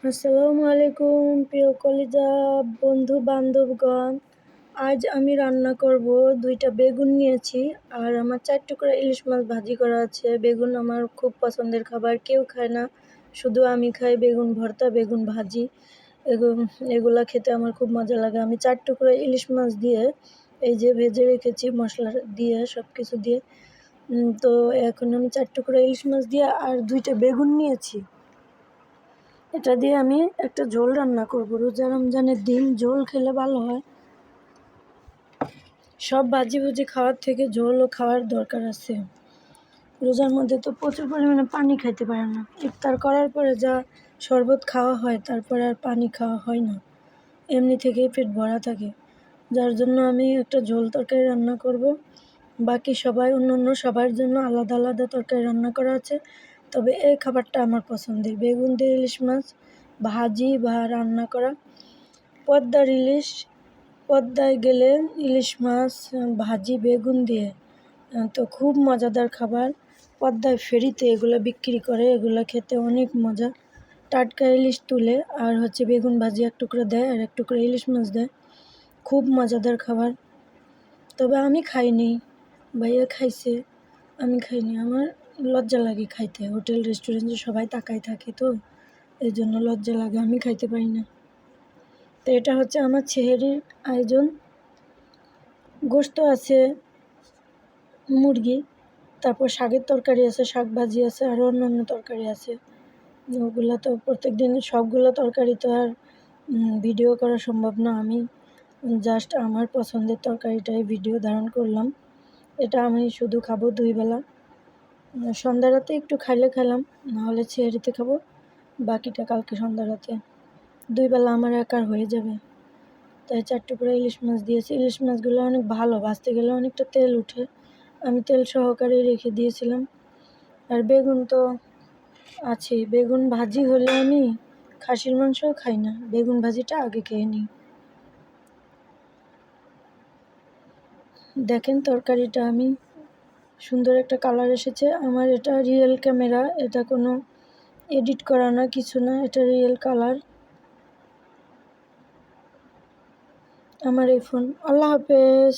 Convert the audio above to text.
আসসালামু আলাইকুম প্রিয় কলিজা বন্ধু বান্ধবগণ। আজ আমি রান্না করব 2টা বেগুন নিয়েছি আর আমার 4 টুকরা ইলিশ মাছ ভাজি করা আছে। বেগুন আমার খুব পছন্দের খাবার, কেউ খায় না, শুধু আমি খাই। বেগুন ভর্তা, বেগুন ভাজি, এগুলা খেতে আমার খুব মজা লাগে। আমি 4 টুকরা ইলিশ মাছ দিয়ে এই যে ভেজে রেখেছি মশলা দিয়ে, সব কিছু দিয়ে। তো এখন আমি 4 টুকরা ইলিশ মাছ দিয়ে আর 2টা বেগুন নিয়েছি। এটা দিয়ে আমি একটা ঝোল রান্না করব। রোজা রমজানের দিন ঝোল খেলে ভালো হয়। সব ভাজি ভুজি খাওয়ার থেকে ঝোলও খাওয়ার দরকার আছে। রোজার মধ্যে তো প্রচুর পরিমাণে পানি খাইতে পারে না। ইফতার করার পরে যা শরবত খাওয়া হয়, তারপরে আর পানি খাওয়া হয় না, এমনি থেকেই পেট ভরা থাকে। যার জন্য আমি একটা ঝোল তরকারি রান্না করব। বাকি সবাই অন্য সবার জন্য আলাদা আলাদা তরকারি রান্না করা আছে। তবে এই খাবারটা আমার পছন্দের, বেগুন দিয়ে ইলিশ মাছ ভাজি বা রান্না করা। পদ্মায় গেলে ইলিশ মাছ ভাজি বেগুন দিয়ে তো খুব মজাদার খাবার। পদ্মায় ফেরিতে এগুলো বিক্রি করে, এগুলো খেতে অনেক মজা। টাটকা ইলিশ তুলে আর বেগুন ভাজি 1 টুকরা দেয় আর 1 টুকরা ইলিশ মাছ দেয়, খুব মজাদার খাবার। তবে আমি খাইনি, ভাইয়া খাইছে, আমি খাইনি। আমার লজ্জা লাগে খাইতে, হোটেল রেস্টুরেন্টে সবাই তাকায় থাকে, তো এই জন্য লজ্জা লাগে, আমি খাইতে পারি না। তো এটা আমার সেহরির আয়োজন। গোশত আছে, মুরগি, তারপর শাকের তরকারি আছে, শাক ভাজি আছে, আরও অন্যান্য তরকারি আছে। ওগুলো তো প্রত্যেক দিন সবগুলো তরকারি তো আর ভিডিও করা সম্ভব না। আমি জাস্ট আমার পছন্দের তরকারিটাই ভিডিও ধারণ করলাম। এটা আমি শুধু খাবো 2 বেলা। সন্ধ্যা রাতে একটু খাইলে খেলাম, নাহলে সেহরিতে খাবো, বাকিটা কালকে সন্ধ্যা রাতে। 2 বেলা আমার একার হয়ে যাবে। তাই 4 টুকরা ইলিশ মাছ দিয়েছি। ইলিশ মাছগুলো অনেক ভালো, ভাজতে গেলে অনেকটা তেল উঠে, আমি তেল সহকারে রেখে দিয়েছিলাম। আর বেগুন তো আছেই, বেগুন ভাজি হলে আমি খাসির মাংসও খাই না, বেগুন ভাজিটা আগে খেয়ে নিই। দেখেন তরকারিটা আমি সুন্দর একটা কালার এসেছে। আমার এটা রিয়েল ক্যামেরা, এটা কোনো এডিট করা না, কিছু না, এটা রিয়েল কালার আমার এই ফোন। আল্লাহ হাফেজ।